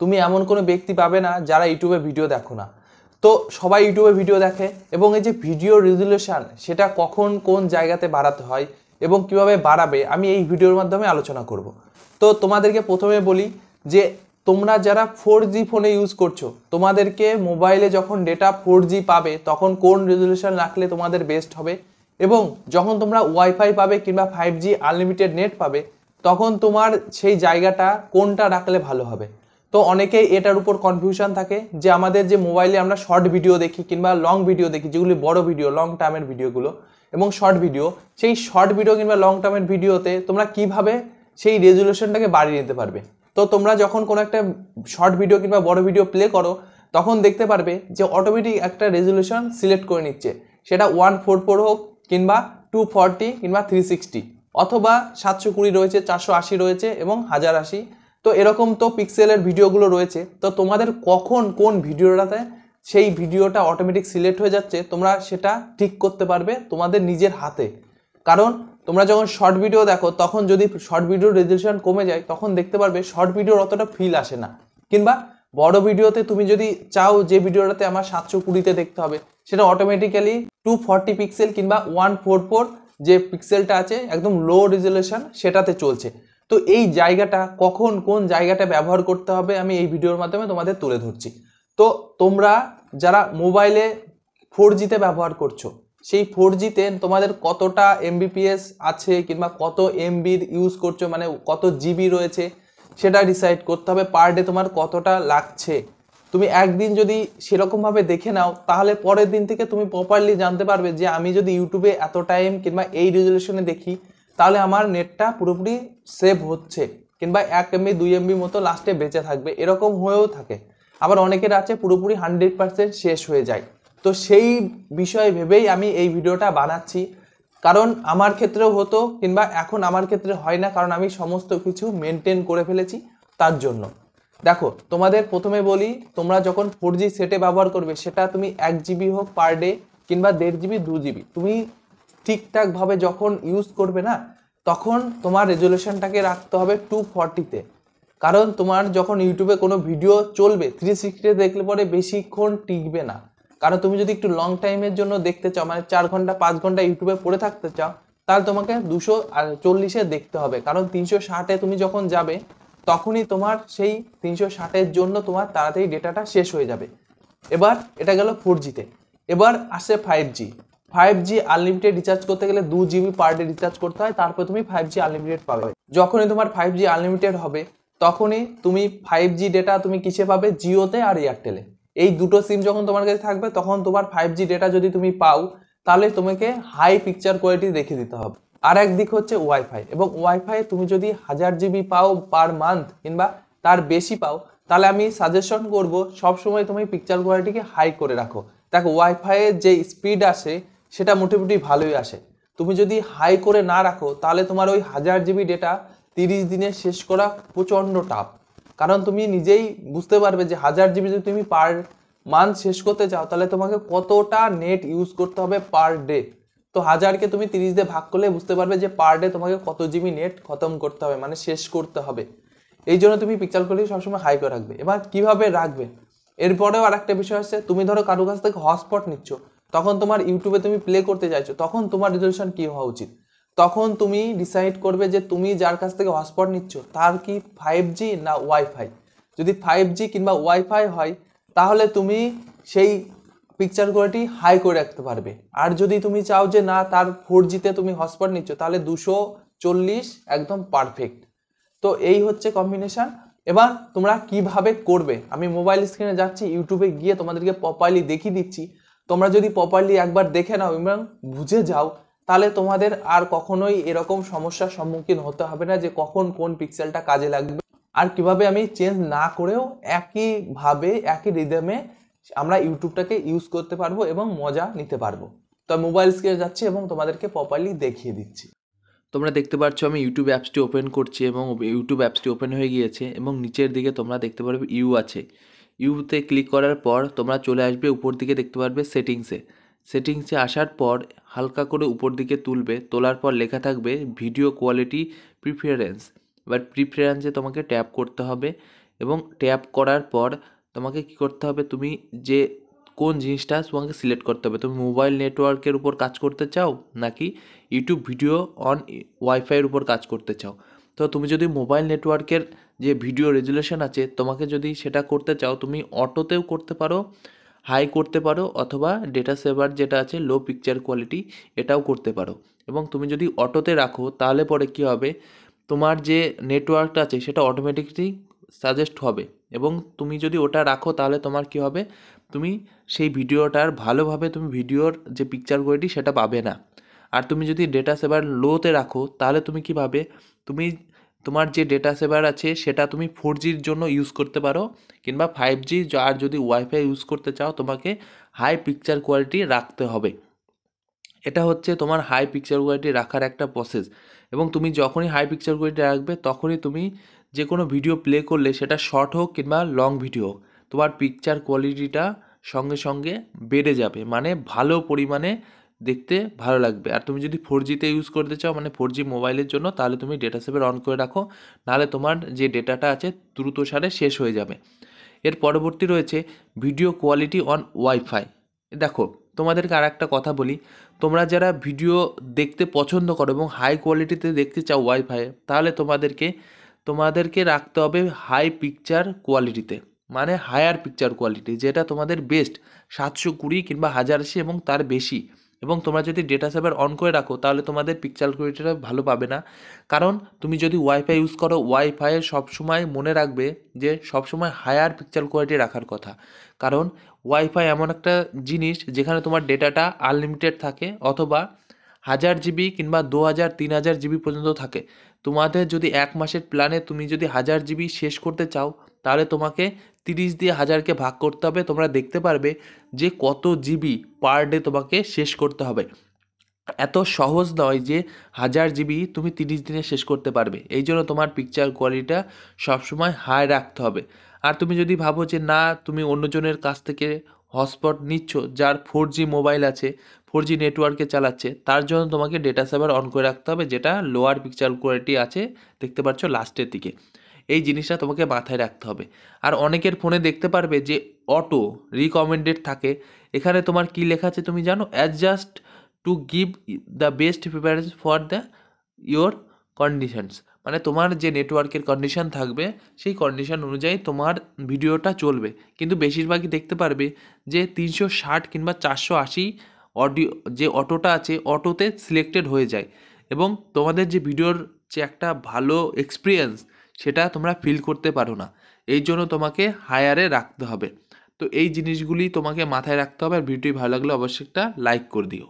তুমি এমন কোনো ব্যক্তি পাবে না যারা ইউটিউবে ভিডিও দেখো না। তো সবাই ইউটিউবে ভিডিও দেখে, এবং এই যে ভিডিও রেজুলেশন সেটা কখন কোন জায়গাতে বাড়াতে হয় এবং কিভাবে বাড়াবে আমি এই ভিডিওর মাধ্যমে আলোচনা করব। তো তোমাদেরকে প্রথমে বলি যে তোমরা যারা 4G ফোনে ইউজ করছো, তোমাদেরকে মোবাইলে যখন ডেটা 4G পাবে তখন কোন রেজুলেশন রাখলে তোমাদের বেস্ট হবে, এবং যখন তোমরা ওয়াইফাই পাবে কিংবা 5G আনলিমিটেড নেট পাবে তখন তোমার সেই জায়গাটা কোনটা রাখলে ভালো হবে। তো অনেকেই এটার উপর কনফিউশন থাকে যে আমাদের যে মোবাইলে আমরা শর্ট ভিডিও দেখি কিংবা লং ভিডিও দেখি, যেগুলি বড় ভিডিও লং টার্মের ভিডিওগুলো এবং শর্ট ভিডিও, সেই শর্ট ভিডিও কিংবা লং টার্মের ভিডিওতে তোমরা কিভাবে সেই রেজুলেশনটাকে বাড়িয়ে নিতে পারবে। তো তোমরা যখন কোনো একটা শর্ট ভিডিও কিংবা বড় ভিডিও প্লে করো তখন দেখতে পারবে যে অটোমেটিক একটা রেজুলেশন সিলেক্ট করে নিচ্ছে, সেটা 144 হোক কিংবা 240 কিংবা 360 অথবা 720 রয়েছে, 480 রয়েছে এবং 1080। তো এরকম তো পিক্সেলের ভিডিওগুলো রয়েছে। তো তোমাদের কখন কোন ভিডিওটাতে সেই ভিডিওটা অটোমেটিক সিলেক্ট হয়ে যাচ্ছে তোমরা সেটা ঠিক করতে পারবে তোমাদের নিজের হাতে। কারণ তোমরা যখন শর্ট ভিডিও দেখো তখন যদি শর্ট ভিডিওর রেজুলেশন কমে যায় তখন দেখতে পারবে শর্ট ভিডিওর অতটা ফিল আসে না, কিংবা বড় ভিডিওতে তুমি যদি চাও যে ভিডিওটাতে আমার 720-তে দেখতে হবে সেটা অটোমেটিক্যালি 240 পিক্সেল কিংবা 144 যে পিক্সেলটা আছে একদম লো রেজুলেশন সেটাতে চলছে। তো এই জায়গাটা কখন কোন জায়গাটা ব্যবহার করতে হবে আমি এই ভিডিওর মাধ্যমে তোমাদের তুলে ধরছি। তো তোমরা যারা মোবাইলে 4Gতে ব্যবহার করছো, সেই 4Gতে তোমাদের কতটা MBPS আছে কিংবা কত MBর ইউজ করছো, মানে কত জিবি রয়েছে সেটা ডিসাইড করতে হবে। পার ডে তোমার কতটা লাগছে তুমি একদিন যদি সেরকমভাবে দেখে নাও তাহলে পরের দিন থেকে তুমি প্রপারলি জানতে পারবে যে আমি যদি ইউটিউবে এত টাইম কিংবা এই রেজুলেশনে দেখি তাহলে আমার নেটটা পুরোপুরি সেভ হচ্ছে, কিংবা 1 MB 2 MB মতো লাস্টে বেঁচে থাকবে, এরকম হয়েও থাকে। আবার অনেকের আছে পুরোপুরি 100% শেষ হয়ে যায়। তো সেই বিষয় ভেবেই আমি এই ভিডিওটা বানাচ্ছি, কারণ আমার ক্ষেত্রেও হতো কিংবা এখন আমার ক্ষেত্রে হয় না, কারণ আমি সমস্ত কিছু মেনটেন করে ফেলেছি তার জন্য। দেখো তোমাদের প্রথমে বলি, তোমরা যখন 4G সেটে ব্যবহার করবে সেটা তুমি 1 GB হোক পার ডে কিংবা 1.5 GB 2 GB তুমি ঠিকঠাকভাবে যখন ইউজ করবে না তখন তোমার রেজুলেশনটাকে রাখতে হবে 240-তে। কারণ তোমার যখন ইউটিউবে কোনো ভিডিও চলবে 360 দেখলে পরে বেশিক্ষণ টিকবে না। কারণ তুমি যদি একটু লং টাইমের জন্য দেখতে চাও, মানে 4 ঘন্টা 5 ঘন্টা ইউটিউবে পড়ে থাকতে চাও, তাহলে তোমাকে 240-এ দেখতে হবে। কারণ 360-এ তুমি যখন যাবে তখনই তোমার সেই 360-এর জন্য তোমার তাড়াতাড়ি ডেটাটা শেষ হয়ে যাবে। এবার এটা গেল 4Gতে। এবার আসে 5G। 5G আনলিমিটেড রিচার্জ করতে গেলে 2 GB পার ডে রিচার্জ করতে হয়, তারপর তুমি 5G আনলিমিটেড পাবে। যখনই তোমার 5G আনলিমিটেড হবে তখনই তুমি 5G ডেটা তুমি কিসে পাবে, জিওতে আর এয়ারটেলে। এই দুটো সিম যখন তোমার কাছে থাকবে তখন তোমার 5G ডেটা যদি তুমি পাও তাহলে তোমাকে হাই পিকচার কোয়ালিটি রেখে দিতে হবে। আর একদিক হচ্ছে ওয়াইফাই, এবং ওয়াইফাই তুমি যদি 1000 GB পাও পার মান্থ কিংবা তার বেশি পাও তাহলে আমি সাজেশন করব সবসময় তুমি পিকচার কোয়ালিটিকে হাই করে রাখো। দেখো ওয়াইফাইয়ের যে স্পিড আসে সেটা মোটামুটি ভালোই আসে। তুমি যদি হাই করে না রাখো তাহলে তোমার ওই 1000 GB ডেটা 30 দিনে শেষ করা প্রচণ্ড টাফ। কারণ তুমি নিজেই বুঝতে পারবে যে 1000 GB যদি তুমি পার মান্থ শেষ করতে চাও তাহলে তোমাকে কতটা নেট ইউজ করতে হবে পার ডে। তো 1000কে তুমি 30 দিয়ে ভাগ করলে বুঝতে পারবে যে পার ডে তোমাকে কত জিবি নেট খতম করতে হবে, মানে শেষ করতে হবে। এই জন্য তুমি পিকচার কোয়ালিটি সবসময় হাই করে রাখবে। এবার কিভাবে রাখবে, এরপরেও আর একটা বিষয় আছে, তুমি ধরো কারো কাছ থেকে হটস্পট নিচ্ছ, তখন তোমার ইউটিউবে তুমি প্লে করতে চাইছো, তখন তোমার রেজুলেশন কি হওয়া উচিত। তখন তুমি ডিসাইড করবে যে তুমি যার কাছ থেকে হটস্পট নিচ্ছ তার কি 5G না ওয়াইফাই। যদি 5G কিংবা ওয়াইফাই হয় তাহলে তুমি সেই পিকচার কোয়ালিটি হাই করে রাখতে পারবে। আর যদি তুমি চাও যে না তার 4Gতে তুমি হটস্পট নিচ্ছ তাহলে 240 একদম পারফেক্ট। তো এই হচ্ছে কম্বিনেশন। এবার তোমরা কিভাবে করবে আমি মোবাইল স্ক্রিনে যাচ্ছি, ইউটিউবে গিয়ে তোমাদেরকে প্রপারলি দেখিয়ে দিচ্ছি। তোমরা যদি প্রপারলি একবার দেখে নাও এবং বুঝে যাও তাহলে তোমাদের আর কখনোই এরকম সমস্যার সম্মুখীন হতে হবে না যে কখন কোন পিক্সেলটা কাজে লাগবে। আর কিভাবে আমি চেঞ্জ না করেও একইভাবে একই রিদমে আমরা ইউটিউবটাকে ইউজ করতে পারবো এবং মজা নিতে পারবো। তো মোবাইল স্ক্রিনে যাচ্ছি এবং তোমাদেরকে প্রপারলি দেখিয়ে দিচ্ছি। তোমরা দেখতে পাচ্ছ আমি ইউটিউব অ্যাপসটি ওপেন করছি এবং ইউটিউব অ্যাপসটি ওপেন হয়ে গিয়েছে এবং নিচের দিকে তোমরা দেখতে পারবে ইউ আছে। ইউতে ক্লিক করার পর তোমরা চলে আসবে উপর দিকে দেখতে পারবে সেটিংসে আসার পর হালকা করে উপর দিকে তুলবে, তোলার পর লেখা থাকবে ভিডিও কোয়ালিটি প্রিফারেন্স। এবার প্রিফারেন্সে তোমাকে ট্যাপ করতে হবে এবং ট্যাপ করার পর তোমাকে কি করতে হবে, তুমি যে কোন জিনিসটা তোমাকে সিলেক্ট করতে হবে, তুমি মোবাইল নেটওয়ার্কের উপর কাজ করতে চাও নাকি ইউটিউব ভিডিও অন ওয়াইফাইয়ের উপর কাজ করতে চাও। তো তুমি যদি মোবাইল নেটওয়ার্কের যে ভিডিও রেজুলেশন আছে তোমাকে যদি সেটা করতে চাও, তুমি অটোতেও করতে পারো, হাই করতে পারো, অথবা ডেটা সেভার যেটা আছে লো পিকচার কোয়ালিটি এটাও করতে পারো। এবং তুমি যদি অটোতে রাখো তাহলে পরে কি হবে, তোমার যে নেটওয়ার্কটা আছে সেটা অটোমেটিকলি সাজেস্ট হবে। এবং তুমি যদি ওটা রাখো তাহলে তোমার কি হবে, তুমি সেই ভিডিওটার ভালোভাবে তুমি ভিডিওর যে পিকচার কোয়ালিটি সেটা পাবে না। আর তুমি যদি ডেটা সেভার লোতে রাখো তাহলে তুমি কি পাবে, তুমি তোমার যে ডেটা সেভার আছে সেটা তুমি 4Gর জন্য ইউজ করতে পারো কিংবা 5G, আর যদি ওয়াইফাই ইউজ করতে চাও তোমাকে হাই পিকচার কোয়ালিটি রাখতে হবে। এটা হচ্ছে তোমার হাই পিকচার কোয়ালিটি রাখার একটা প্রসেস। এবং তুমি যখনই হাই পিকচার কোয়ালিটি রাখবে তখনই তুমি যে কোনো ভিডিও প্লে করলে সেটা শর্ট হোক কিংবা লং ভিডিও হোক, তোমার পিকচার কোয়ালিটিটা সঙ্গে সঙ্গে বেড়ে যাবে, মানে ভালো পরিমাণে দেখতে ভালো লাগবে। আর তুমি যদি 4Gতে ইউজ করতে চাও, মানে 4G মোবাইলের জন্য, তাহলে তুমি ডেটা সেভার অন করে রাখো, নাহলে তোমার যে ডেটাটা আছে দ্রুত সারে শেষ হয়ে যাবে। এর পরবর্তী রয়েছে ভিডিও কোয়ালিটি অন ওয়াইফাই। দেখো তোমাদেরকে আর একটা কথা বলি, তোমরা যারা ভিডিও দেখতে পছন্দ করো এবং হাই কোয়ালিটিতে দেখতে চাও ওয়াইফাই, তাহলে তোমাদেরকে রাখতে হবে হাই পিকচার কোয়ালিটিতে, মানে হায়ার পিকচার কোয়ালিটি, যেটা তোমাদের বেস্ট 720 কিংবা 1080 এবং তার বেশি। এবং তোমরা যদি ডেটা সেভার অন করে রাখো তাহলে তোমাদের পিকচার কোয়ালিটিটা ভালো পাবে না। কারণ তুমি যদি ওয়াইফাই ইউজ করো, ওয়াইফাইয়ে সবসময় মনে রাখবে যে সবসময় হায়ার পিকচার কোয়ালিটি রাখার কথা। কারণ ওয়াইফাই এমন একটা জিনিস যেখানে তোমার ডেটাটা আনলিমিটেড থাকে, অথবা 1000 GB কিংবা 2000 3000 GB পর্যন্ত থাকে। তোমাদের যদি 1 মাসের প্ল্যানে তুমি যদি 1000 GB শেষ করতে চাও তাহলে তোমাকে 30 দিয়ে 1000কে ভাগ করতে হবে। তোমরা দেখতে পারবে যে কত জিবি পার ডে তোমাকে শেষ করতে হবে। এত সহজ নয় যে 1000 GB তুমি 30 দিনে শেষ করতে পারবে। এই জন্য তোমার পিকচার কোয়ালিটিটা সবসময় হাই রাখতে হবে। আর তুমি যদি ভাবো যে না, তুমি অন্যজনের কাছ থেকে হটস্পট নিচ্ছ, যার 4G মোবাইল আছে, 4G নেটওয়ার্কে চালাচ্ছে, তার জন্য তোমাকে ডেটা সেভার অন করে রাখতে হবে, যেটা লোয়ার পিকচার কোয়ালিটি আছে, দেখতে পাচ্ছ লাস্টের দিকে। এই জিনিসটা তোমাকে মাথায় রাখতে হবে। আর অনেকের ফোনে দেখতে পারবে যে অটো রিকমেন্ডেড থাকে, এখানে তোমার কি লেখা আছে তুমি জানো, adjust to give the best preference for the your conditions, মানে তোমার যে নেটওয়ার্কের কন্ডিশন থাকবে সেই কন্ডিশন অনুযায়ী তোমার ভিডিওটা চলবে। কিন্তু বেশিরভাগই দেখতে পারবে যে 360 কিংবা 480 অডিও যে অটোটা আছে অটোতে সিলেক্টেড হয়ে যায়, এবং তোমাদের যে ভিডিওর যে একটা ভালো এক্সপিরিয়েন্স সেটা তোমরা ফিল করতে পারো না। এই জন্য তোমাকে হায়ারে রাখতে হবে। তো এই জিনিসগুলি তোমাকে মাথায় রাখতে হবে। আর ভিডিওটি ভালো লাগলে অবশ্যই একটা লাইক করে দিও।